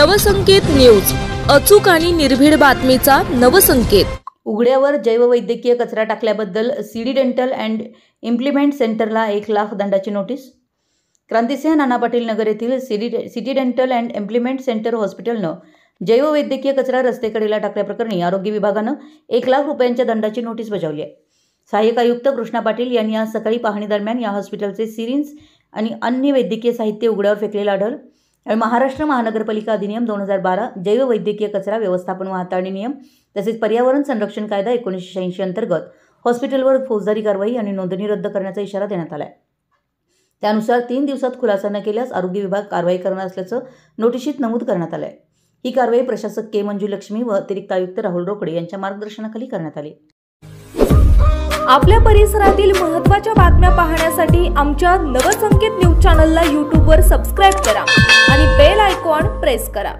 Navsanket news, अचूक आणि निर्भीड बातमीचा नवसंकेत। उघड्यावर जैववैद्यकीय कचरा टाकल्याबद्दल सीडी डेंटल अँड इम्प्लिमेंट सेंटरला 1 लाख दंडाची नोटीस। क्रांतिसिंह नाना पाटील नगर येथील city dental and implant centre हॉस्पिटलनं जैववैद्यकीय कचरा रस्तेकडेला टाकल्याप्रकरणी आरोग्य विभागानं 1 लाख रुपयांच्या दंडाची नोटीस बजावली आहे। सहाय्यक आयुक्त कृष्णा पाटील यांनी आज सकाळी पाहणी दरम्यान या हॉस्पिटलचे सिरिंज आणि अन्य वैद्यकीय साहित्य उघड्यावर फेकलेलं आढळलं आणि महाराष्ट्र महानगरपालिका अधिनियम 2012, जैववैद्यकीय कचरा व्यवस्थापन व हाताळणी नियम तसेच पर्यावरण संरक्षण कायदा 1986 अंतर्गत हॉस्पिटलवर फौजदारी कारवाई आणि नोंदणी रद्द करण्याचा इशारा देण्यात आला आहे। त्यानुसार 3 दिवसात खुलासा न केल्यास आरोग्य विभाग कारवाई करणार असल्याचं नोटिशीत नमूद करण्यात आलं आहे। ही कारवाई प्रशासक के मंजुलक्ष्मी व अतिरिक्त आयुक्त राहुल रोकडे यांच्या मार्गदर्शनाखाली करण्यात आली। आपल्या परिसरातील महत्त्वाच्या बातम्या पाहण्यासाठी आमच्या नवसंकेत न्यूज चॅनलला YouTube वर सबस्क्राइब करा आणि बेल आयकॉन प्रेस करा।